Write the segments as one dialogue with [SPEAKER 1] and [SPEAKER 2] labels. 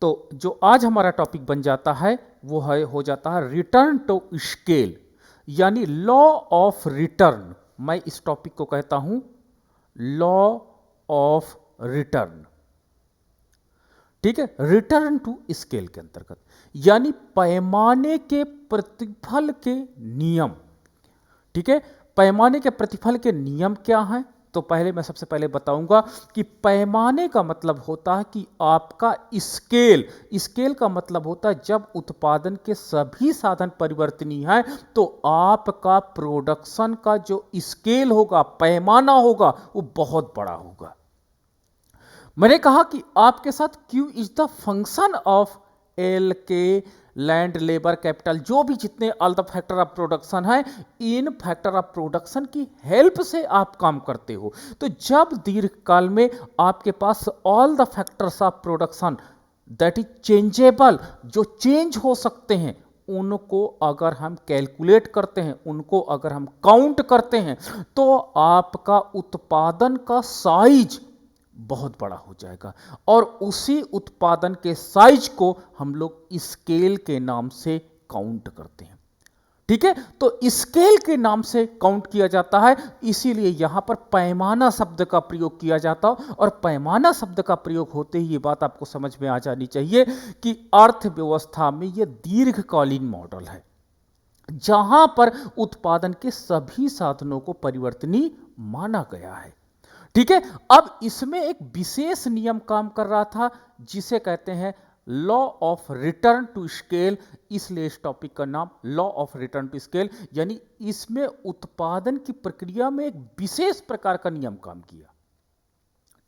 [SPEAKER 1] तो जो आज हमारा टॉपिक बन जाता है वो हो जाता है रिटर्न टू स्केल, यानी लॉ ऑफ रिटर्न। मैं इस टॉपिक को कहता हूं लॉ ऑफ रिटर्न। ठीक है, रिटर्न टू स्केल के अंतर्गत, यानी पैमाने के प्रतिफल के नियम। ठीक है, पैमाने के प्रतिफल के नियम क्या हैं? तो पहले मैं सबसे पहले बताऊंगा कि पैमाने का मतलब होता है कि आपका स्केल, स्केल का मतलब होता है जब उत्पादन के सभी साधन परिवर्तनीय हैं तो आपका प्रोडक्शन का जो स्केल होगा, पैमाना होगा, वो बहुत बड़ा होगा। मैंने कहा कि आपके साथ Q is the function of L के लैंड, लेबर, कैपिटल, जो भी जितने all the factor of production है, इन फैक्टर ऑफ प्रोडक्शन की हेल्प से आप काम करते हो। तो जब दीर्घकाल में आपके पास all the factors of production that is changeable, जो चेंज हो सकते हैं, उनको अगर हम कैलकुलेट करते हैं, उनको अगर हम काउंट करते हैं, तो आपका उत्पादन का साइज बहुत बड़ा हो जाएगा और उसी उत्पादन के साइज को हम लोग स्केल के नाम से काउंट करते हैं। ठीक है, तो स्केल के नाम से काउंट किया जाता है, इसीलिए यहां पर पैमाना शब्द का प्रयोग किया जाता है। और पैमाना शब्द का प्रयोग होते ही ये बात आपको समझ में आ जानी चाहिए कि अर्थव्यवस्था में यह दीर्घकालीन मॉडल है जहां पर उत्पादन के सभी साधनों को परिवर्तनीय माना गया है। ठीक है, अब इसमें एक विशेष नियम काम कर रहा था जिसे कहते हैं law of return to scale, इसलिए इस टॉपिक का नाम law of return to scale, यानी इसमें उत्पादन की प्रक्रिया में एक विशेष प्रकार का नियम काम किया।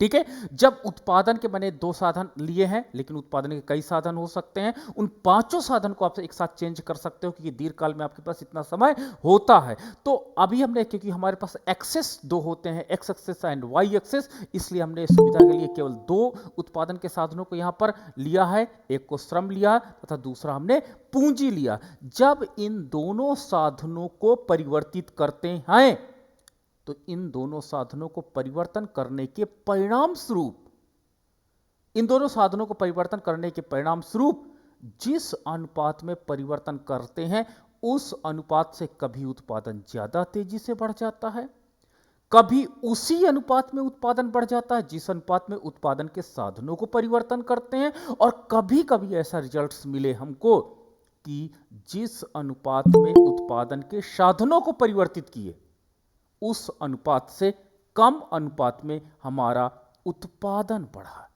[SPEAKER 1] ठीक है, जब उत्पादन के बने दो साधन लिए हैं, लेकिन उत्पादन के कई साधन हो सकते हैं, उन पांचों साधन को आप एक साथ चेंज कर सकते हो क्योंकि दीर्घकाल में आपके पास इतना समय होता है। तो अभी हमने, क्योंकि हमारे पास एक्सेस दो होते हैं, X axis and Y axis, इसलिए हमने सुविधा के लिए केवल दो उत्पादन के साधनों को यहां पर लिया है, एक को श्रम लिया तथा दूसरा हमने पूंजी लिया। जब इन दोनों साधनों को परिवर्तित करते हैं तो इन दोनों साधनों को परिवर्तन करने के परिणाम स्वरूप, इन दोनों साधनों को परिवर्तन करने के परिणाम स्वरूप जिस अनुपात में परिवर्तन करते हैं उस अनुपात से कभी उत्पादन ज्यादा तेजी से बढ़ जाता है, कभी उसी अनुपात में उत्पादन बढ़ जाता है जिस अनुपात में उत्पादन के साधनों को परिवर्तन करते हैं, और कभी कभी ऐसा रिजल्ट्स मिले हमको कि जिस अनुपात में उत्पादन के साधनों को परिवर्तित किए उस अनुपात से कम अनुपात में हमारा उत्पादन बढ़ा।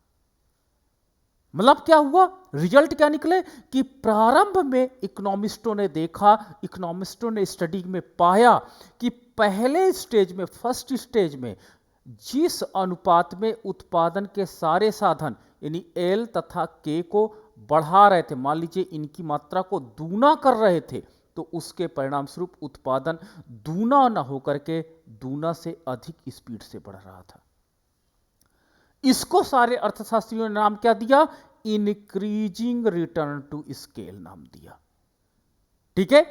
[SPEAKER 1] मतलब क्या हुआ, रिजल्ट क्या निकले कि प्रारंभ में इकोनॉमिस्टों ने देखा, इकोनॉमिस्टों ने स्टडी में पाया कि पहले स्टेज में, फर्स्ट स्टेज में जिस अनुपात में उत्पादन के सारे साधन यानी एल तथा के को बढ़ा रहे थे, मान लीजिए इनकी मात्रा को दूना कर रहे थे, तो उसके परिणाम स्वरूप उत्पादन दूना न होकर के दूना से अधिक स्पीड से बढ़ रहा था। इसको सारे अर्थशास्त्रियों ने नाम क्या दिया, इंक्रीजिंग रिटर्न टू स्केल नाम दिया। ठीक है,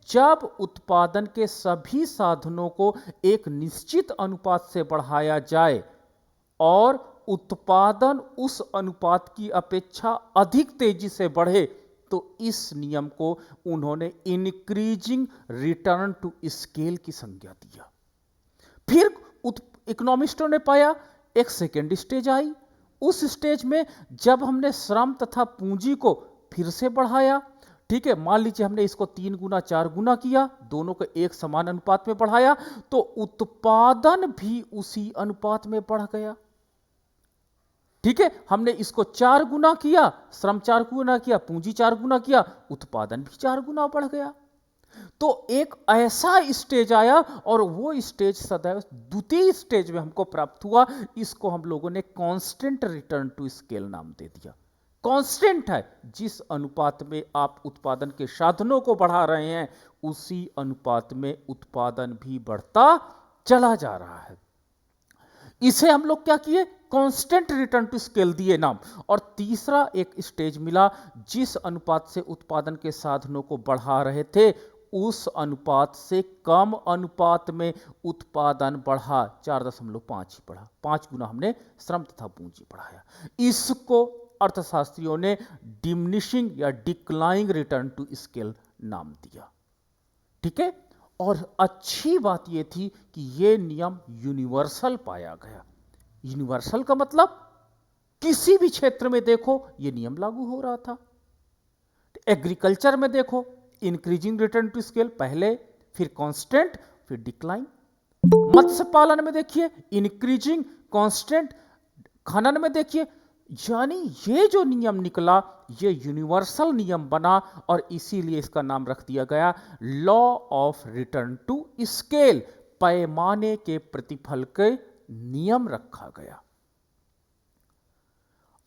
[SPEAKER 1] जब उत्पादन के सभी साधनों को एक निश्चित अनुपात से बढ़ाया जाए और उत्पादन उस अनुपात की अपेक्षा अधिक तेजी से बढ़े, तो इस नियम को उन्होंने इंक्रीजिंग रिटर्न टू स्केल की संज्ञा दिया। फिर इकोनॉमिस्टों ने पाया एक सेकेंड स्टेज आई, उस स्टेज में जब हमने श्रम तथा पूंजी को फिर से बढ़ाया, ठीक है, मान लीजिए हमने इसको 3 गुना 4 गुना किया, दोनों को एक समान अनुपात में बढ़ाया, तो उत्पादन भी उसी अनुपात में बढ़ गया। ठीक है, हमने इसको 4 गुना किया, श्रम 4 गुना किया, पूंजी 4 गुना किया, उत्पादन भी 4 गुना बढ़ गया। तो एक ऐसा स्टेज आया और वो स्टेज सदैव द्वितीय स्टेज में हमको प्राप्त हुआ, इसको हम लोगों ने कांस्टेंट रिटर्न टू स्केल नाम दे दिया। कांस्टेंट है, जिस अनुपात में आप उत्पादन के साधनों को बढ़ा रहे हैं उसी अनुपात में उत्पादन भी बढ़ता चला जा रहा है। इसे हम लोग क्या किए, कांस्टेंट रिटर्न टू स्केल दिए नाम। और तीसरा एक स्टेज मिला, जिस अनुपात से उत्पादन के साधनों को बढ़ा रहे थे उस अनुपात से कम अनुपात में उत्पादन बढ़ा, 4.5 ही बढ़ा, 5 गुना हमने श्रम तथा पूंजी बढ़ाया। इसको अर्थशास्त्रियों ने डिमिनिशिंग या डिक्लाइनिंग रिटर्न टू स्केल नाम दिया। ठीक है, और अच्छी बात यह थी कि यह नियम यूनिवर्सल पाया गया। यूनिवर्सल का मतलब किसी भी क्षेत्र में देखो यह नियम लागू हो रहा था। एग्रीकल्चर में देखो इंक्रीजिंग रिटर्न टू स्केल पहले, फिर कांस्टेंट, फिर डिक्लाइन। मत्स्य पालन में देखिए इंक्रीजिंग, कांस्टेंट। खनन में देखिए, यानी ये जो नियम निकला ये यूनिवर्सल नियम बना और इसीलिए इसका नाम रख दिया गया law of return to scale, पैमाने के प्रतिफल के नियम रखा गया।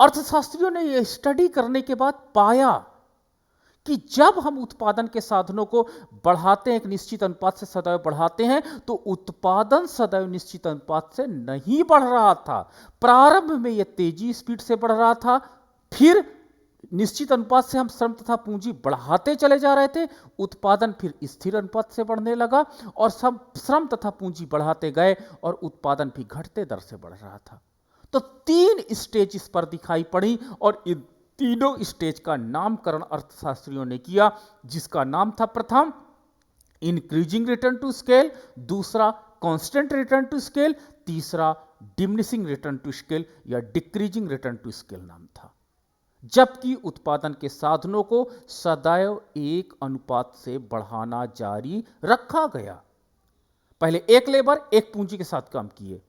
[SPEAKER 1] अर्थशास्त्रियों ने यह स्टडी करने के बाद पाया कि जब हम उत्पादन के साधनों को बढ़ाते हैं, एक निश्चित अनुपात से सदैव बढ़ाते हैं, तो उत्पादन सदैव निश्चित अनुपात से नहीं बढ़ रहा था। प्रारंभ में यह तेजी स्पीड से बढ़ रहा था, फिर निश्चित अनुपात से हम श्रम तथा पूंजी बढ़ाते चले जा रहे थे, उत्पादन फिर स्थिर अनुपात से बढ़ने लगा और सब श्रम तथा पूंजी बढ़ाते गए और उत्पादन भी घटते दर से बढ़ रहा था। तो 3 स्टेज इस पर दिखाई पड़ी और इन तीनों स्टेज का नामकरण अर्थशास्त्रियों ने किया, जिसका नाम था प्रथम इंक्रीजिंग रिटर्न टू स्केल, दूसरा कांस्टेंट रिटर्न टू स्केल, तीसरा डिमिनिशिंग रिटर्न टू स्केल या डिक्रीजिंग रिटर्न टू स्केल नाम था। जबकि उत्पादन के साधनों को सदैव एक अनुपात से बढ़ाना जारी रखा गया। पहले एक लेबर एक पूंजी के साथ काम किए,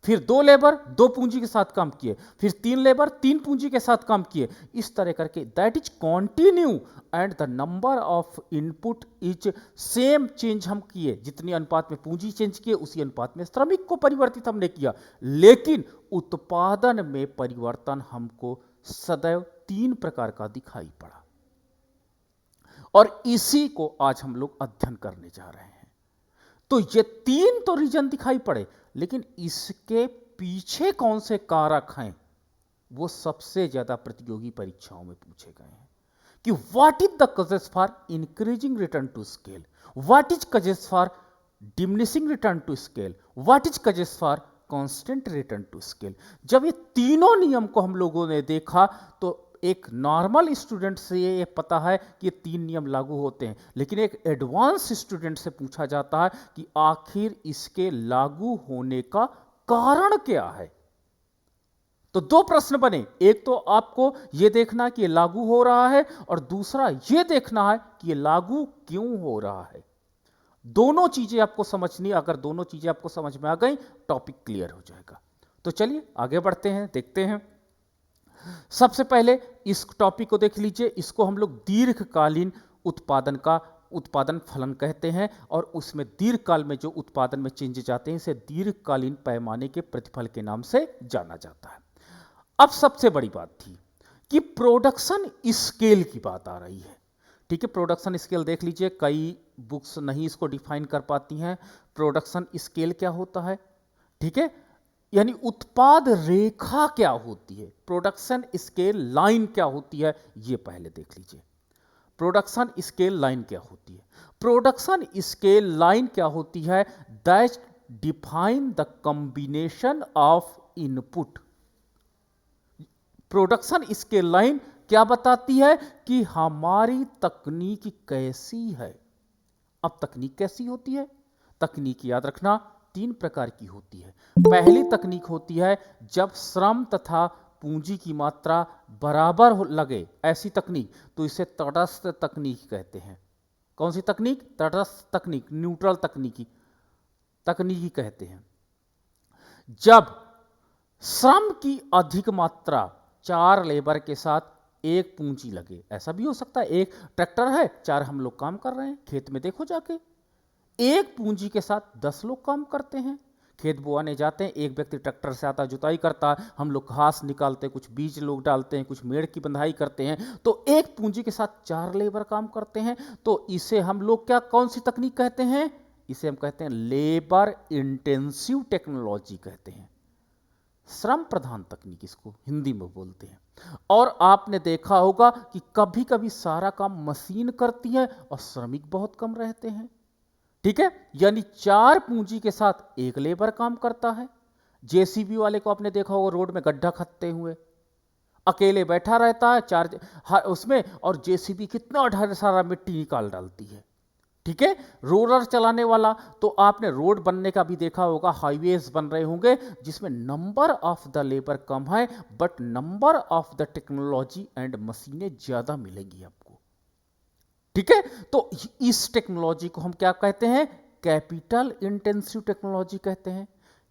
[SPEAKER 1] फिर 2 लेबर 2 पूंजी के साथ काम किए, फिर 3 लेबर 3 पूंजी के साथ काम किए। इस तरह करके that is continue and the number of input is same change हम किए। जितनी अनुपात में पूंजी चेंज किए उसी अनुपात में श्रमिक को परिवर्तित हमने किया, लेकिन उत्पादन में परिवर्तन हमको सदैव 3 प्रकार का दिखाई पड़ा और इसी को आज हम लोग अध्ययन करने जा रहे हैं। तो ये 3 तो रीजन दिखाई पड़े, लेकिन इसके पीछे कौन से कारक हैं वो सबसे ज्यादा प्रतियोगी परीक्षाओं में पूछे गए हैं कि what is the causes for increasing return to scale, what is causes for diminishing return to scale, what is causes for constant return to scale. जब ये तीनों नियम को हम लोगों ने देखा तो एक नॉर्मल स्टूडेंट से ये पता है कि ये 3 नियम लागू होते हैं, लेकिन एक एडवांस स्टूडेंट से पूछा जाता है कि आखिर इसके लागू होने का कारण क्या है। तो 2 प्रश्न बने, एक तो आपको यह देखना कि ये लागू हो रहा है और दूसरा यह देखना है कि ये लागू क्यों हो रहा है। दोनों चीजें आपको समझनी, अगर दोनों चीजें आपको समझ में आ गई टॉपिक क्लियर हो जाएगा। तो चलिए आगे बढ़ते हैं, देखते हैं। सबसे पहले इस टॉपिक को देख लीजिए, इसको हम लोग दीर्घकालीन उत्पादन फलन कहते हैं और उसमें दीर्घकाल में जो उत्पादन में चेंजेस आते हैं इसे दीर्घकालीन पैमाने के प्रतिफल के नाम से जाना जाता है। अब सबसे बड़ी बात थी कि प्रोडक्शन स्केल की बात आ रही है। ठीक है, प्रोडक्शन स्केल देख लीजिए, कई बुक्स नहीं इसको डिफाइन कर पाती हैं। प्रोडक्शन स्केल क्या होता है, ठीक है, यानी उत्पाद रेखा क्या होती है, प्रोडक्शन स्केल लाइन क्या होती है, ये पहले देख लीजिए। प्रोडक्शन स्केल लाइन क्या होती है? प्रोडक्शन स्केल लाइन क्या होती है? That define the combination of input. Production scale line क्या बताती है कि हमारी तकनीक कैसी है। अब तकनीक कैसी होती है? तकनीक याद रखना 3 प्रकार की होती है। पहली तकनीक होती है जब श्रम तथा पूंजी की मात्रा बराबर लगे, ऐसी तकनीक, तो इसे तटस्थ तकनीक कहते हैं। कौन सी तकनीक? तटस्थ तकनीक, न्यूट्रल तकनीकी कहते हैं। जब श्रम की अधिक मात्रा 4 लेबर के साथ 1 पूंजी लगे, ऐसा भी हो सकता है, एक ट्रैक्टर है, 4 हम लोग काम कर रहे हैं, खेत में देखो जाके 1 पूंजी के साथ 10 लोग काम करते हैं। खेत बोआने जाते हैं, एक व्यक्ति ट्रैक्टर से आता जुताई करता है, हम लोग घास निकालते हैं, कुछ बीज लोग डालते हैं, कुछ मेड़ की बंधाई करते हैं, तो 1 पूंजी के साथ 4 लेबर काम करते हैं। तो इसे हम लोग कौन सी तकनीक कहते हैं? इसे हम कहते हैं लेबर इंटेंसिव टेक्नोलॉजी कहते हैं, श्रम प्रधान तकनीक इसको हिंदी में बोलते हैं। और आपने देखा होगा कि कभी कभी सारा काम मशीन करती है और श्रमिक बहुत कम रहते हैं। ठीक है, यानी 4 पूंजी के साथ 1 लेबर काम करता है। जेसीबी वाले को आपने देखा होगा रोड में गड्ढा खदते हुए, अकेले बैठा रहता है उसमें, और जेसीबी कितना ढेर सारा मिट्टी निकाल डालती है। ठीक है, रोलर चलाने वाला, तो आपने रोड बनने का भी देखा होगा, हाईवेज बन रहे होंगे जिसमें नंबर ऑफ द लेबर कम है but number of the technology and मशीनें ज्यादा मिलेंगी आपको। ठीक है, तो इस टेक्नोलॉजी को हम क्या कहते हैं? कैपिटल इंटेंसिव टेक्नोलॉजी कहते हैं,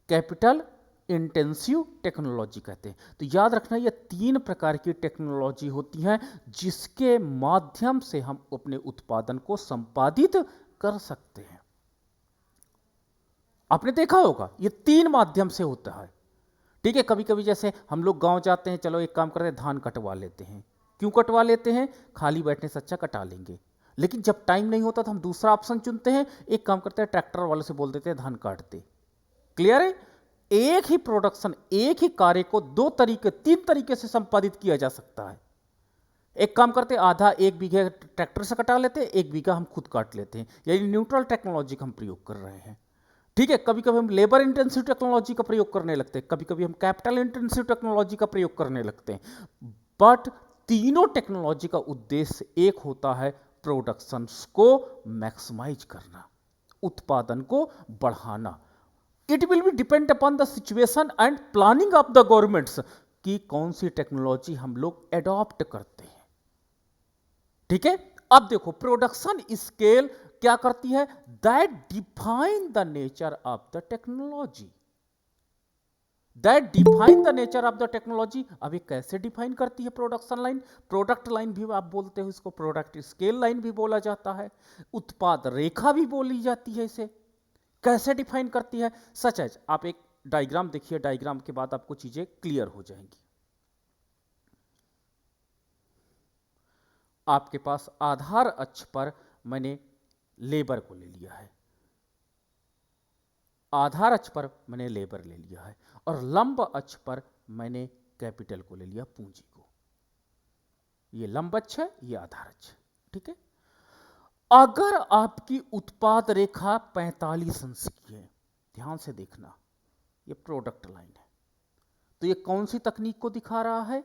[SPEAKER 1] कैपिटल इंटेंसिव टेक्नोलॉजी कहते हैं। तो याद रखना, ये 3 प्रकार की टेक्नोलॉजी होती हैं जिसके माध्यम से हम अपने उत्पादन को संपादित कर सकते हैं। आपने देखा होगा ये 3 माध्यम से होता है। ठीक है, कभी कभी जैसे हम लोग गांव जाते हैं, चलो एक काम करते हैं, धान कटवा लेते हैं। क्यों कटवा लेते हैं? खाली बैठने से अच्छा कटा लेंगे। लेकिन जब टाइम नहीं होता तो हम दूसरा ऑप्शन चुनते हैं, एक काम करते हैं, ट्रैक्टर वाले से बोल देते हैं धान काट दे। क्लियर है? एक ही प्रोडक्शन, एक ही कार्य को 3 तरीके से संपादित किया जा सकता है। एक काम करते, आधा 1 बीघे ट्रैक्टर से कटा लेते हैं, 1 बीघा हम खुद काट लेते हैं, यानी न्यूट्रल टेक्नोलॉजी का हम प्रयोग कर रहे हैं। ठीक है, कभी कभी हम लेबर इंटेंसिव टेक्नोलॉजी का प्रयोग करने लगते हैं, कभी कभी हम कैपिटल इंटेंसिव टेक्नोलॉजी का प्रयोग करने लगते हैं, बट तीनों टेक्नोलॉजी का उद्देश्य एक होता है, प्रोडक्शन को मैक्सिमाइज करना, उत्पादन को बढ़ाना। It will be depend upon the situation and planning of the governments कि कौन सी टेक्नोलॉजी हम लोग एडॉप्ट करते हैं। ठीक है, अब देखो प्रोडक्शन स्केल क्या करती है? That define the nature of the technology, that define the nature of the technology. अब ये कैसे डिफाइन करती है प्रोडक्शन लाइन? प्रोडक्ट लाइन भी आप बोलते हो इसको, प्रोडक्ट स्केल लाइन भी बोला जाता है, उत्पाद रेखा भी बोली जाती है। इसे कैसे डिफाइन करती है? सच एज, आप एक डायग्राम देखिए, डायग्राम के बाद आपको चीजें क्लियर हो जाएंगी। आपके पास आधार अक्ष पर मैंने लेबर को ले लिया है, आधार अक्ष पर मैंने लेबर ले लिया है, और लंब अक्ष पर मैंने कैपिटल को ले लिया, पूंजी को। ये लंब अक्ष है, ये आधार अक्ष। ठीक है, अगर आपकी उत्पाद रेखा 45 अंश की है, ध्यान से देखना, ये प्रोडक्ट लाइन है, तो ये कौन सी तकनीक को दिखा रहा है?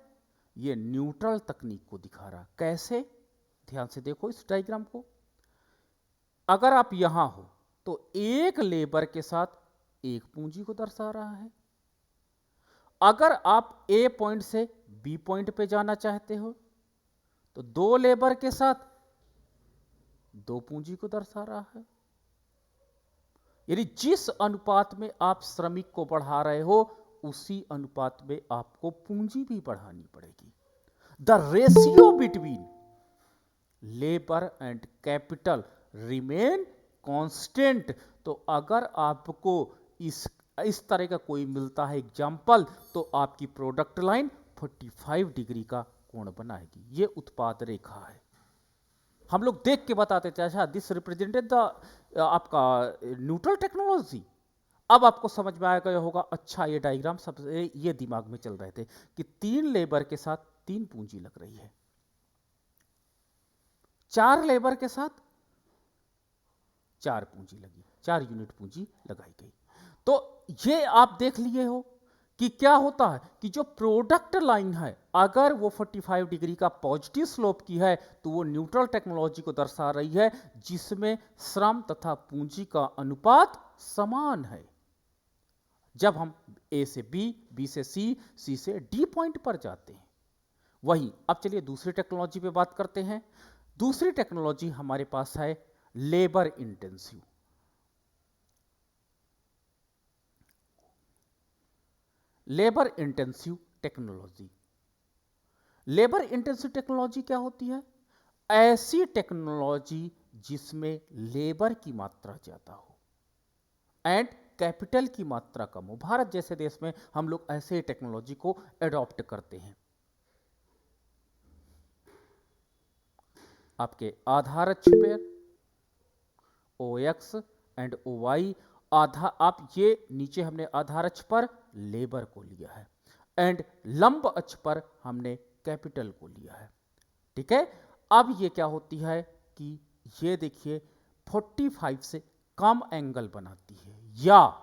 [SPEAKER 1] ये न्यूट्रल तकनीक को दिखा रहा है। कैसे? ध्यान से देखो इस डायग्राम को। अगर आप यहां हो तो एक लेबर के साथ एक पूंजी को दर्शा रहा है। अगर आप ए पॉइंट से बी पॉइंट पे जाना चाहते हो तो 2 लेबर के साथ 2 पूंजी को दर्शा रहा है। यानी जिस अनुपात में आप श्रमिक को बढ़ा रहे हो उसी अनुपात में आपको पूंजी भी बढ़ानी पड़ेगी। The ratio between labour and capital remain constant. तो अगर आपको इस तरह का कोई मिलता है एग्जाम्पल, तो आपकी प्रोडक्ट लाइन 45 डिग्री का कोण बनाएगी। ये उत्पाद रेखा है। हम लोग देख के बताते थे, अच्छा दिस रिप्रेजेंटेड द आपका न्यूट्रल टेक्नोलॉजी। अब आपको समझ में आ गया होगा, अच्छा ये डायग्राम सबसे ये दिमाग में चल रहे थे कि 3 लेबर के साथ 3 पूंजी लग रही है, 4 लेबर के साथ 4 पूंजी लगी, 4 यूनिट पूंजी लगाई गई। तो ये आप देख लिए हो कि क्या होता है कि जो प्रोडक्ट लाइन है अगर वो 45 डिग्री का पॉजिटिव स्लोप की है तो वो न्यूट्रल टेक्नोलॉजी को दर्शा रही है, जिसमें श्रम तथा पूंजी का अनुपात समान है। जब हम ए से बी, बी से सी, सी से डी पॉइंट पर जाते हैं। वही अब चलिए दूसरी टेक्नोलॉजी पे बात करते हैं। दूसरी टेक्नोलॉजी हमारे पास है labour intensive. Labour intensive technology, labour intensive technology क्या होती है? ऐसी टेक्नोलॉजी जिसमें लेबर की मात्रा ज्यादा हो एंड कैपिटल की मात्रा कम हो। भारत जैसे देश में हम लोग ऐसे टेक्नोलॉजी को एडॉप्ट करते हैं। आपके आधार अक्ष पर ओ एक्स एंड ओ वाई, आप ये नीचे हमने आधार अक्ष पर लेबर को लिया है एंड लंब अक्ष पर हमने कैपिटल को लिया है। ठीक है, अब ये क्या होती है कि ये देखिए 45 से कम एंगल बनाती है, या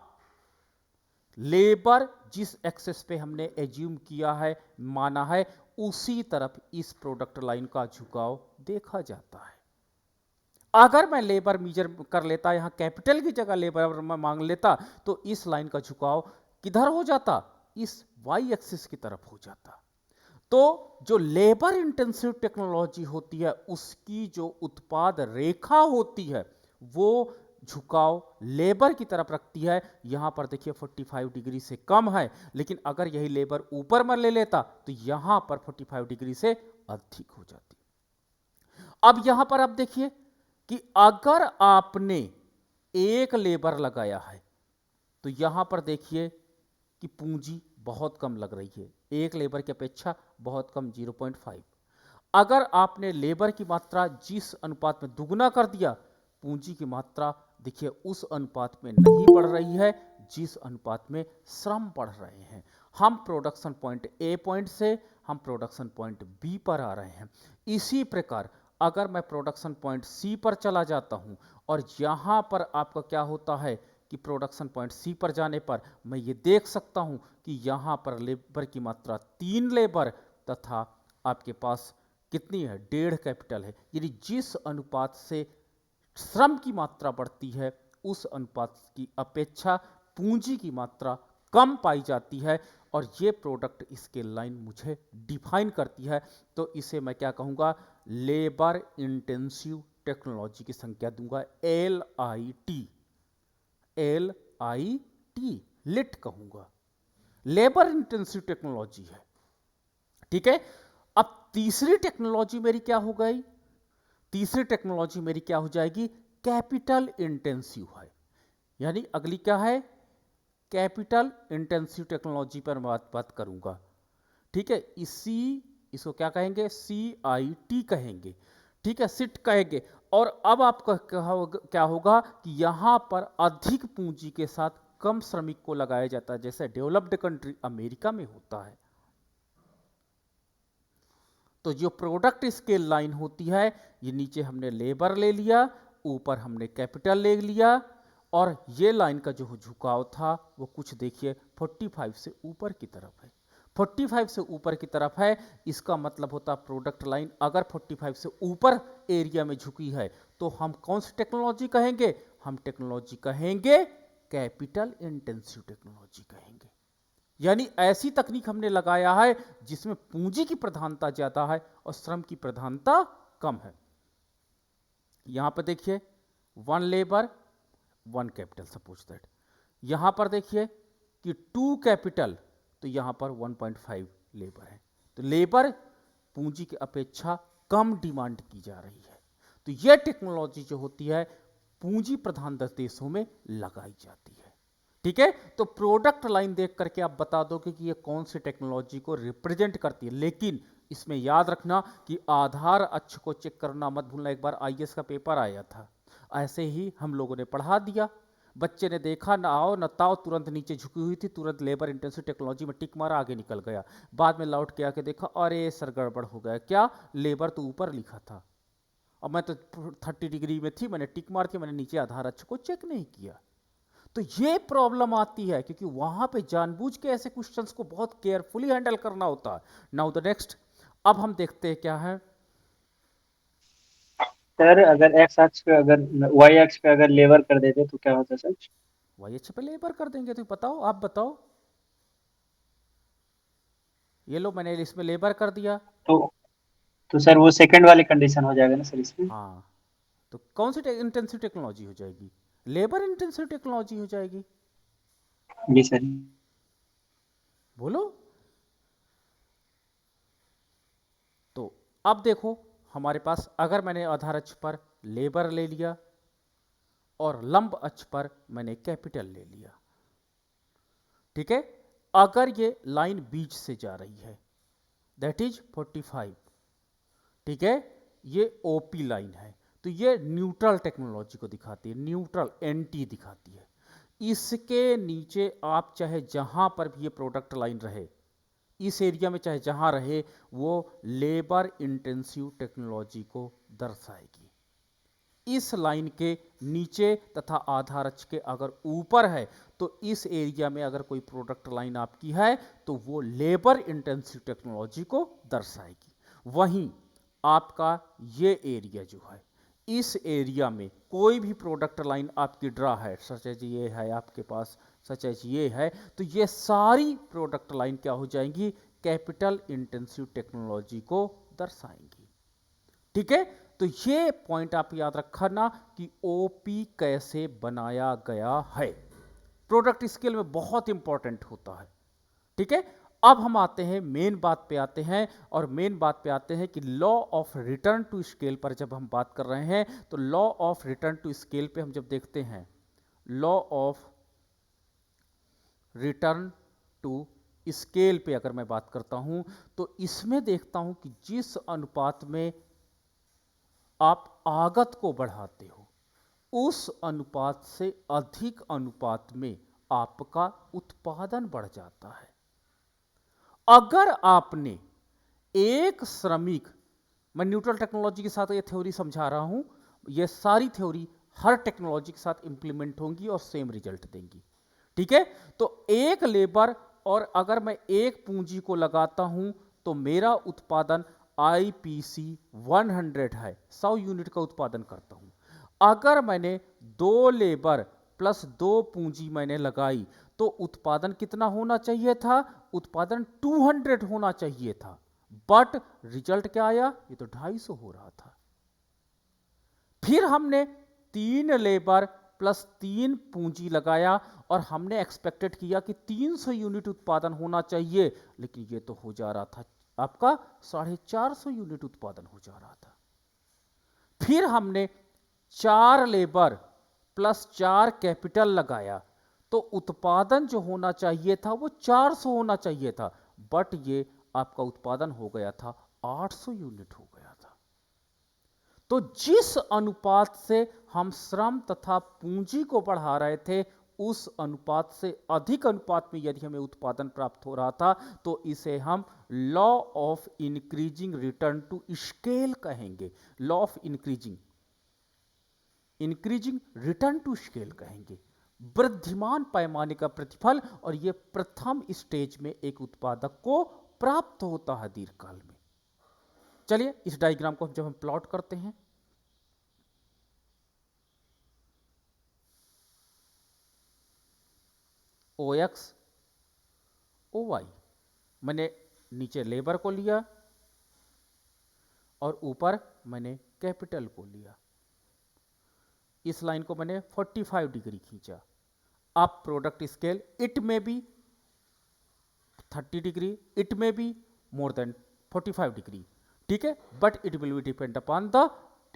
[SPEAKER 1] लेबर जिस एक्सेस पे हमने एज्यूम किया है, माना है, उसी तरफ इस प्रोडक्ट लाइन का झुकाव देखा जाता है। अगर मैं लेबर मेजर कर लेता, यहां कैपिटल की जगह लेबर मैं मांग लेता, तो इस लाइन का झुकाव किधर हो जाता, इस वाई एक्सिस की तरफ हो जाता। तो जो लेबर इंटेंसिव टेक्नोलॉजी होती है उसकी जो उत्पाद रेखा होती है वो झुकाव लेबर की तरफ रखती है। यहां पर देखिए 45 डिग्री से कम है, लेकिन अगर यही लेबर ऊपर में ले लेता तो यहां पर 45 डिग्री से अधिक हो जाती। अब यहां पर आप देखिए कि अगर आपने एक लेबर लगाया है तो यहां पर देखिए कि पूंजी बहुत कम लग रही है, एक लेबर की अपेक्षा बहुत कम 0.5। अगर आपने लेबर की मात्रा जिस अनुपात में दुगना कर दिया, पूंजी की मात्रा देखिए उस अनुपात में नहीं बढ़ रही है जिस अनुपात में श्रम बढ़ रहे हैं। हम प्रोडक्शन पॉइंट ए पॉइंट से हम प्रोडक्शन पॉइंट बी पर आ रहे हैं। इसी प्रकार अगर मैं प्रोडक्शन पॉइंट सी पर चला जाता हूं और यहां पर आपका क्या होता है कि प्रोडक्शन पॉइंट सी पर जाने पर मैं ये देख सकता हूं कि यहां पर लेबर की मात्रा 3 लेबर तथा आपके पास कितनी है, 1.5 कैपिटल है। यानी जिस अनुपात से श्रम की मात्रा बढ़ती है उस अनुपात की अपेक्षा पूंजी की मात्रा कम पाई जाती है, और ये प्रोडक्ट स्केल लाइन मुझे डिफाइन करती है। तो इसे मैं क्या कहूंगा, लेबर इंटेंसिव टेक्नोलॉजी की संख्या दूंगा LIT, LIT लिट कहूंगा, लेबर इंटेंसिव टेक्नोलॉजी है। ठीक है, अब तीसरी टेक्नोलॉजी मेरी क्या हो गई, तीसरी टेक्नोलॉजी मेरी क्या हो जाएगी, कैपिटल इंटेंसिव है। यानी अगली क्या है, कैपिटल इंटेंसिव टेक्नोलॉजी पर बात करूंगा। ठीक है, इसको क्या कहेंगे, CIT कहेंगे। ठीक है, सिट कहेंगे। और अब आपका क्या होगा कि यहां पर अधिक पूंजी के साथ कम श्रमिक को लगाया जाता है, जैसे डेवलप्ड कंट्री अमेरिका में होता है। तो जो प्रोडक्ट स्केल लाइन होती है, ये नीचे हमने लेबर ले लिया, ऊपर हमने कैपिटल ले लिया, और ये लाइन का जो झुकाव था वो कुछ देखिए 45 से ऊपर की तरफ है। 45 से ऊपर की तरफ है, इसका मतलब होता प्रोडक्ट लाइन अगर 45 से ऊपर एरिया में झुकी है तो हम कौन सी टेक्नोलॉजी कहेंगे, हम टेक्नोलॉजी कहेंगे कैपिटल इंटेंसिव टेक्नोलॉजी कहेंगे। यानी ऐसी तकनीक हमने लगाया है जिसमें पूंजी की प्रधानता ज्यादा है और श्रम की प्रधानता कम है। यहां पर देखिए 1 लेबर 1 कैपिटल, सपोज दैट। यहां पर देखिए कि 2 कैपिटल, तो यहां पर 1.5 लेबर है। तो लेबर पूंजी की अपेक्षा कम डिमांड की जा रही है। तो यह टेक्नोलॉजी जो होती है पूंजी प्रधान देशों में लगाई जाती है। ठीक है, तो प्रोडक्ट लाइन देख करके आप बता दोगे कि ये कौन सी टेक्नोलॉजी को रिप्रेजेंट करती है। लेकिन इसमें याद रखना कि आधार अक्ष को चेक करना मत भूलना। एक बार IAS का पेपर आया था, ऐसे ही हम लोगों ने पढ़ा दिया, बच्चे ने देखा ना आओ न ताओ, तुरंत नीचे झुकी हुई थी, तुरंत लेबर इंटेंसिव टेक्नोलॉजी में टिक मारा, आगे निकल गया। बाद में लौट के आके देखा, अरे सर गड़बड़ हो गया, क्या लेबर तो ऊपर लिखा था और मैं तो 30 डिग्री में थी, मैंने टिक मार के मैंने नीचे आधार अक्ष को चेक नहीं किया। तो ये प्रॉब्लम आती है क्योंकि वहां पे जानबूझ के ऐसे क्वेश्चंस को बहुत केयरफुली हैंडल करना होता है। नाउ द नेक्स्ट, अब हम देखते हैं क्या है।
[SPEAKER 2] सर अगर एक्स अक्ष पे, अगर वाई अक्ष पे अगर लेबर कर देते तो क्या होता सर?
[SPEAKER 1] वही अच्छे पे लेबर कर देंगे, तो बताओ, आप बताओ। ये लो मैंने इसमें लेबर कर दिया।
[SPEAKER 2] तो तो सर वो सेकंड वाली कंडीशन हो जाएगा ना सर इसमें?
[SPEAKER 1] हाँ, तो कौन सी इंटेंसिव टेक्नोलॉजी हो जाएगी, लेबर इंटेंसिव टेक्नोलॉजी हो जाएगी।
[SPEAKER 2] जी सर।
[SPEAKER 1] बोलो। तो अब देखो हमारे पास, अगर मैंने आधार अक्ष पर लेबर ले लिया और लंब अक्ष पर मैंने कैपिटल ले लिया, ठीक है, अगर ये लाइन बीच से जा रही है दैट इज 45, ठीक है, ये ओपी लाइन है, तो ये न्यूट्रल टेक्नोलॉजी को दिखाती है, न्यूट्रल NT दिखाती है। इसके नीचे आप चाहे जहां पर भी ये प्रोडक्ट लाइन रहे, इस एरिया में चाहे जहां रहे, वो लेबर इंटेंसिव टेक्नोलॉजी को दर्शाएगी। इस लाइन के नीचे तथा आधार अक्ष के अगर ऊपर है तो इस एरिया में अगर कोई प्रोडक्ट लाइन आपकी है तो वो लेबर इंटेंसिव टेक्नोलॉजी को दर्शाएगी। वहीं आपका ये एरिया जो है, इस एरिया में कोई भी प्रोडक्ट लाइन आपकी ड्रा है, सच एज ये है आपके पास, सच एज ये है, तो ये सारी प्रोडक्ट लाइन क्या हो जाएंगी, कैपिटल इंटेंसिव टेक्नोलॉजी को दर्शाएंगी। ठीक है, तो ये पॉइंट आप याद रखना कि ओपी कैसे बनाया गया है, प्रोडक्ट स्केल में बहुत इंपॉर्टेंट होता है। ठीक है, अब हम आते हैं मेन बात पे आते हैं, और मेन बात पे आते हैं कि law of return to scale पर जब हम बात कर रहे हैं तो law of return to scale पे हम जब देखते हैं law of return to scale पे अगर मैं बात करता हूं तो इसमें देखता हूं कि जिस अनुपात में आप आगत को बढ़ाते हो उस अनुपात से अधिक अनुपात में आपका उत्पादन बढ़ जाता है। अगर आपने एक श्रमिक, मैं न्यूट्रल टेक्नोलॉजी के साथ ये थ्योरी समझा रहा हूं, ये सारी थ्योरी हर टेक्नोलॉजी के साथ इंप्लीमेंट होंगी और सेम रिजल्ट देंगी। ठीक है, तो एक लेबर और अगर मैं एक पूंजी को लगाता हूं तो मेरा उत्पादन आईपीसी 100 है, 100 यूनिट का उत्पादन करता हूं। अगर मैंने 2 लेबर प्लस 2 पूंजी मैंने लगाई तो उत्पादन कितना होना चाहिए था, उत्पादन 200 होना चाहिए था, बट रिजल्ट क्या आया, ये तो 250 हो रहा था। फिर हमने 3 लेबर प्लस 3 पूंजी लगाया और हमने एक्सपेक्टेड किया कि 300 यूनिट उत्पादन होना चाहिए, लेकिन ये तो हो जा रहा था आपका 450 यूनिट उत्पादन हो जा रहा था। फिर हमने 4 लेबर प्लस 4 कैपिटल लगाया तो उत्पादन जो होना चाहिए था वो 400 होना चाहिए था, बट ये आपका उत्पादन हो गया था 800 यूनिट हो गया था। तो जिस अनुपात से हम श्रम तथा पूंजी को बढ़ा रहे थे उस अनुपात से अधिक अनुपात में यदि हमें उत्पादन प्राप्त हो रहा था तो इसे हम law of increasing return to scale कहेंगे, law of increasing return to scale कहेंगे, वृद्धिमान पैमाने का प्रतिफल। और यह प्रथम स्टेज में एक उत्पादक को प्राप्त होता है दीर्घकाल में। चलिए इस डायग्राम को जब हम प्लॉट करते हैं, ओ एक्स ओ वाई, मैंने नीचे लेबर को लिया और ऊपर मैंने कैपिटल को लिया। इस लाइन को मैंने 45 डिग्री खींचा। अब प्रोडक्ट स्केल इट में बी 30 डिग्री, इट में बी मोर देन 45 डिग्री। ठीक है, but it will be depend upon the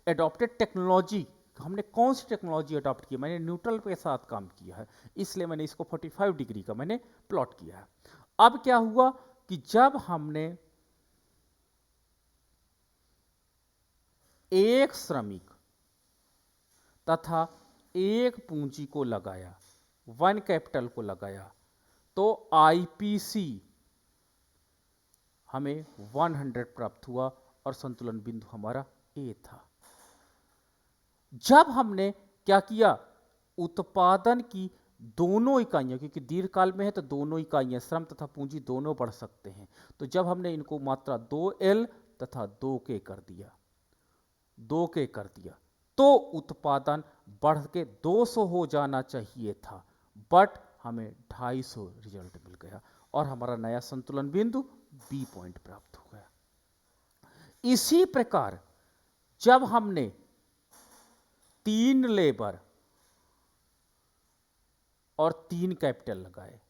[SPEAKER 1] adopted technology, हमने कौन सी टेक्नोलॉजी अडॉप्ट की। मैंने न्यूट्रल के साथ काम किया है इसलिए मैंने इसको 45 डिग्री का मैंने प्लॉट किया है। अब क्या हुआ कि जब हमने एक श्रमिक तथा एक पूंजी को लगाया, 1 कैपिटल को लगाया, तो आईपीसी हमें 100 प्राप्त हुआ और संतुलन बिंदु हमारा ए था। जब हमने क्या किया, उत्पादन की दोनों इकाइयां, क्योंकि दीर्घकाल में है तो दोनों इकाइयां श्रम तथा पूंजी दोनों बढ़ सकते हैं, तो जब हमने इनको मात्रा 2L तथा 2K कर दिया, 2K कर दिया, तो उत्पादन बढ़ के 200 हो जाना चाहिए था, बट हमें 250 रिजल्ट मिल गया और हमारा नया संतुलन बिंदु बी पॉइंट प्राप्त हो गया। इसी प्रकार जब हमने 3 लेबर और 3 कैपिटल लगाए,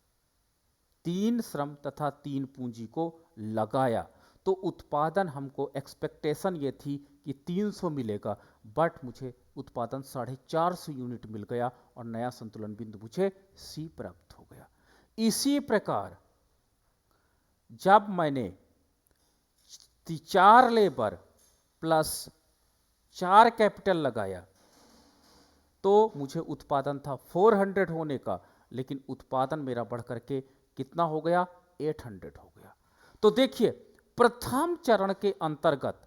[SPEAKER 1] 3 श्रम तथा 3 पूंजी को लगाया, तो उत्पादन हमको एक्सपेक्टेशन ये थी कि 300 मिलेगा, बट मुझे उत्पादन 450 यूनिट मिल गया और नया संतुलन बिंदु मुझे सी प्राप्त हो गया। इसी प्रकार जब मैंने 4 लेबर प्लस 4 कैपिटल लगाया तो मुझे उत्पादन था 400 होने का, लेकिन उत्पादन मेरा बढ़ करके कितना हो गया, 800 हो गया। तो देखिए प्रथम चरण के अंतर्गत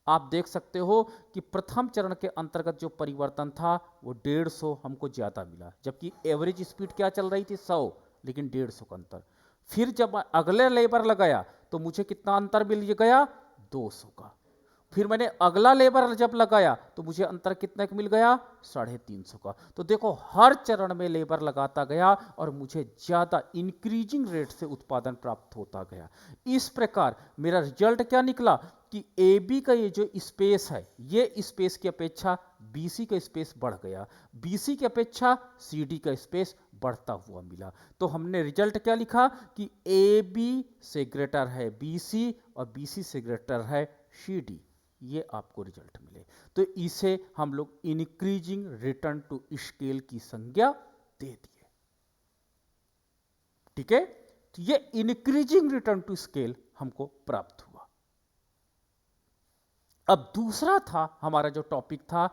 [SPEAKER 1] आप देख सकते हो कि प्रथम चरण के अंतर्गत जो परिवर्तन था वो 150 हमको ज़्यादा मिला, जबकि एवरेज स्पीड क्या चल रही थी 100, लेकिन 150 का अंतर। फिर जब अगले लेबर लगाया तो मुझे कितना अंतर मिल गया, 200 का। फिर मैंने अगला लेबर जब लगाया तो मुझे अंतर कितने का मिल गया, 350 का। तो देखो हर चरण में लेबर लगाता गया और मुझे ज़्यादा इंक्रीजिंग रेट से उत्पादन प्राप्त होता गया। इस प्रकार मेरा रिजल्ट क्या निकला कि ए बी का ये जो स्पेस है, ये स्पेस की अपेक्षा बी सी का स्पेस बढ़ गया, बी सी की अपेक्षा सी डी का स्पेस बढ़ता हुआ मिला। तो हमने रिजल्ट क्या लिखा कि ए बी से ग्रेटर है बी सी और बी सी से ग्रेटर है सी डी, ये आपको रिजल्ट मिले। तो इसे हम लोग इंक्रीजिंग रिटर्न टू स्केल की संज्ञा दे दिए। ठीक है, तो ये इंक्रीजिंग रिटर्न टू स्केल हमको प्राप्त हुआ। अब दूसरा था हमारा जो टॉपिक था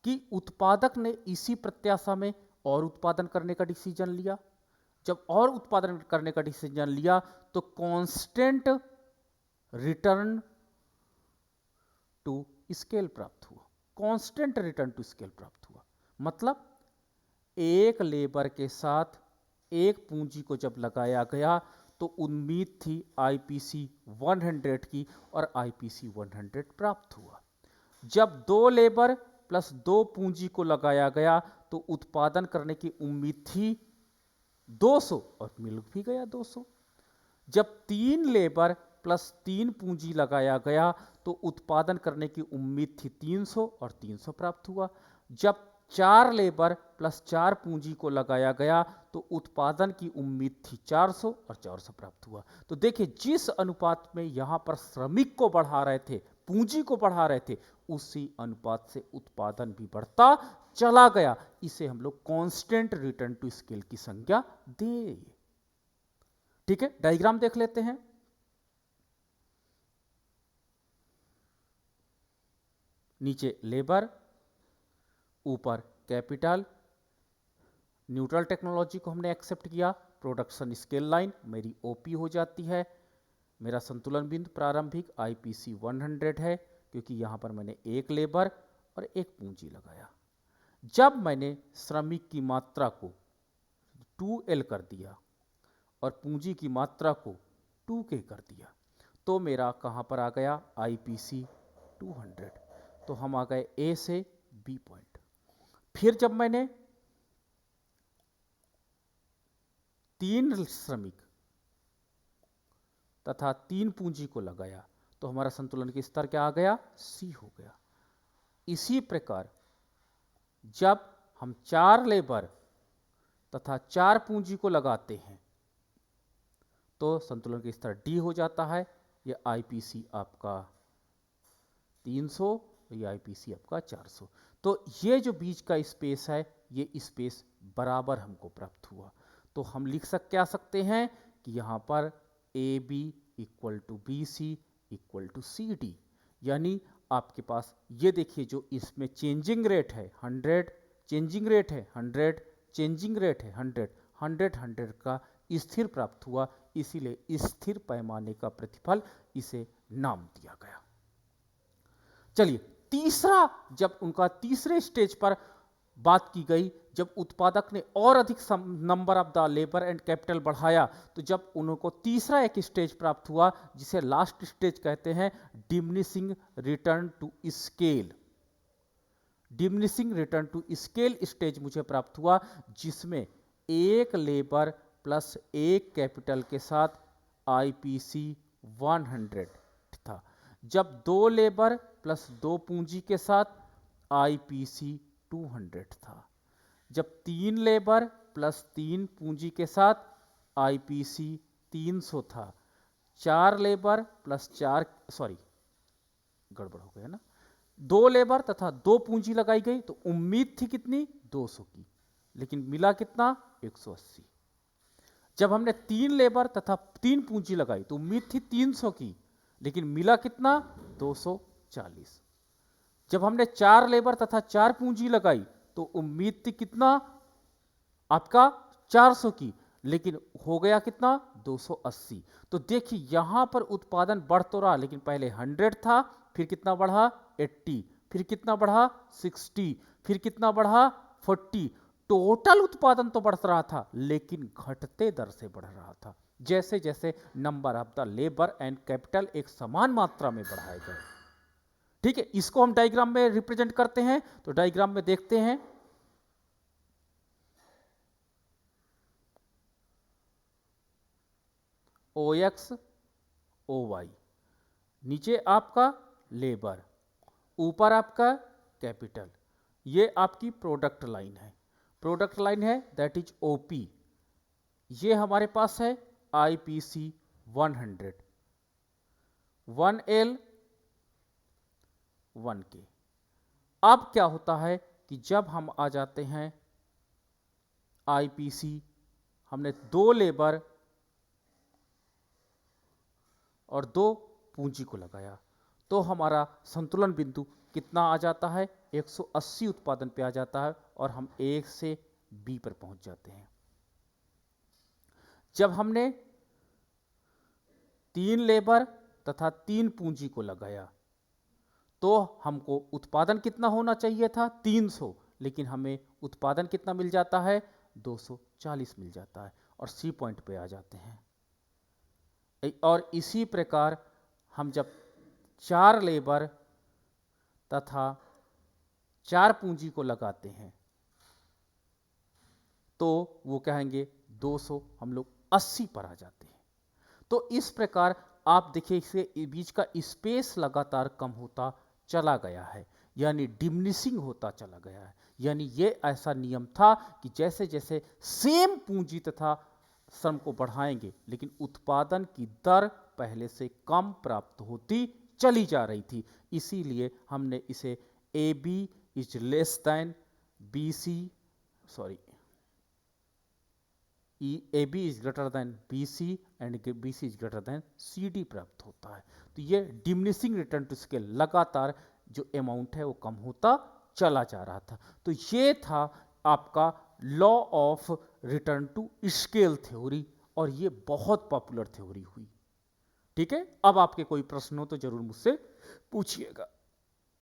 [SPEAKER 1] कि उत्पादक ने इसी प्रत्याशा में और उत्पादन करने का डिसीजन लिया। जब और उत्पादन करने का डिसीजन लिया तो कांस्टेंट रिटर्न टू स्केल प्राप्त हुआ। कांस्टेंट रिटर्न टू स्केल प्राप्त हुआ मतलब एक लेबर के साथ एक पूंजी को जब लगाया गया तो उम्मीद थी आईपीसी 100 की और आईपीसी 100 प्राप्त हुआ। जब दो लेबर प्लस दो पूंजी को लगाया गया तो उत्पादन करने की उम्मीद थी 200 और मिल भी गया 200। जब तीन लेबर प्लस तीन पूंजी लगाया गया तो उत्पादन करने की उम्मीद थी 300 और 300 प्राप्त हुआ। जब चार लेबर प्लस चार पूंजी को लगाया गया तो उत्पादन की उम्मीद थी 400 और 400 प्राप्त हुआ। तो देखिए जिस अनुपात में यहां पर श्रमिक को बढ़ा रहे थे, पूंजी को बढ़ा रहे थे, उसी अनुपात से उत्पादन भी बढ़ता चला गया। इसे हम लोग कांस्टेंट रिटर्न टू स्केल की संज्ञा दे। ठीक है, डायग्राम देख लेते हैं। नीचे लेबर, ऊपर कैपिटल, न्यूट्रल टेक्नोलॉजी को हमने एक्सेप्ट किया, प्रोडक्शन स्केल लाइन मेरी ओपी हो जाती है। मेरा संतुलन बिंदु प्रारंभिक आईपीसी 100 है क्योंकि यहां पर मैंने एक लेबर और एक पूंजी लगाया। जब मैंने श्रमिक की मात्रा को 2L कर दिया और पूंजी की मात्रा को 2K कर दिया तो मेरा कहां पर आ गया, आईपीसी 200। तो हम आ गए ए से बी पॉइंट। फिर जब मैंने तीन श्रमिक तथा तीन पूंजी को लगाया तो हमारा संतुलन का स्तर क्या आ गया, सी हो गया। इसी प्रकार जब हम चार लेबर तथा चार पूंजी को लगाते हैं तो संतुलन का स्तर डी हो जाता है। यह आईपीसी आपका 300, ये आईपीसी आपका 400। तो ये जो बीच का स्पेस है ये स्पेस बराबर हमको प्राप्त हुआ। तो हम लिख सकते हैं कि यहाँ पर A B equal to B C equal to C D, यानी आपके पास ये देखिए जो इसमें चेंजिंग रेट है 100, चेंजिंग रेट है 100, चेंजिंग रेट है 100, 100 100 का स्थिर प्राप्त हुआ, इसीलिए स्थिर पैमाने का प्रतिफल इसे नाम दिया गया। चलिए तीसरा, जब उनका तीसरे स्टेज पर बात की गई, जब उत्पादक ने और अधिक number of the labour and capital बढ़ाया तो जब उनको तीसरा एक स्टेज प्राप्त हुआ जिसे लास्ट स्टेज कहते हैं diminishing return to scale. Diminishing return to scale stage मुझे प्राप्त हुआ जिसमें एक लेबर प्लस एक कैपिटल के साथ आईपीसी 100 था। जब दो लेबर प्लस दो पूंजी के साथ आईपीसी 200 था। जब तीन लेबर प्लस तीन पूंजी के साथ आईपीसी 300 था। चार लेबर प्लस चार, सॉरी गड़बड़ हो गया ना, दो लेबर तथा दो पूंजी लगाई गई तो उम्मीद थी कितनी, 200 की, लेकिन मिला कितना, 180। जब हमने तीन लेबर तथा तीन पूंजी लगाई तो उम्मीद थी 300 की, लेकिन मिला कितना, 240। जब हमने चार लेबर तथा चार पूंजी लगाई तो उम्मीद थी कितना, आपका 400 की, लेकिन हो गया कितना, 280। तो देखिए यहां पर उत्पादन बढ़ तो रहा लेकिन पहले 100 था, फिर कितना बढ़ा 80, फिर कितना बढ़ा 60, फिर कितना बढ़ा 40। टोटल उत्पादन तो बढ़ रहा था लेकिन घटते दर से बढ़ रहा था, जैसे जैसे number of the labour and capital एक समान मात्रा में बढ़ाए गए। ठीक है, इसको हम डायग्राम में रिप्रेजेंट करते हैं। तो डायग्राम में देखते हैं, OX OY, नीचे आपका लेबर, ऊपर आपका कैपिटल, ये आपकी प्रोडक्ट लाइन है। प्रोडक्ट लाइन है दैट इज OP। ये हमारे पास है IPC 100, 1L 1K। अब क्या होता है कि जब हम आ जाते हैं IPC, हमने 2 लेबर और 2 पूंजी को लगाया, तो हमारा संतुलन बिंदु कितना आ जाता है, 180 उत्पादन पे आ जाता है और हम A से B पर पहुंच जाते हैं। जब हमने 3 लेबर तथा 3 पूंजी को लगाया तो हमको उत्पादन कितना होना चाहिए था, 300, लेकिन हमें उत्पादन कितना मिल जाता है, 240 मिल जाता है और C पॉइंट पे आ जाते हैं। और इसी प्रकार हम जब 4 लेबर तथा 4 पूंजी को लगाते हैं तो वो कहेंगे 200, हम लोग 80 पर आ जाते हैं। तो इस प्रकार आप देखिए इसके बीच का स्पेस लगातार कम होता चला गया है, यानी डिमिनिशिंग होता चला गया है। यानी ये ऐसा नियम था कि जैसे जैसे सेम पूंजी तथा श्रम को बढ़ाएंगे लेकिन उत्पादन की दर पहले से कम प्राप्त होती चली जा रही थी। इसीलिए हमने इसे AB is less than BC, sorry, AB is greater than BC and BC is greater than CD प्राप्त होता है। तो ये डिमिनिशिंग रिटर्न टू स्केल, लगातार जो अमाउंट है वो कम होता चला जा रहा था। तो ये था आपका law of return to scale theory और ये बहुत पॉपुलर थ्योरी हुई। ठीक है, अब आपके कोई प्रश्न हो तो जरूर मुझसे पूछिएगा।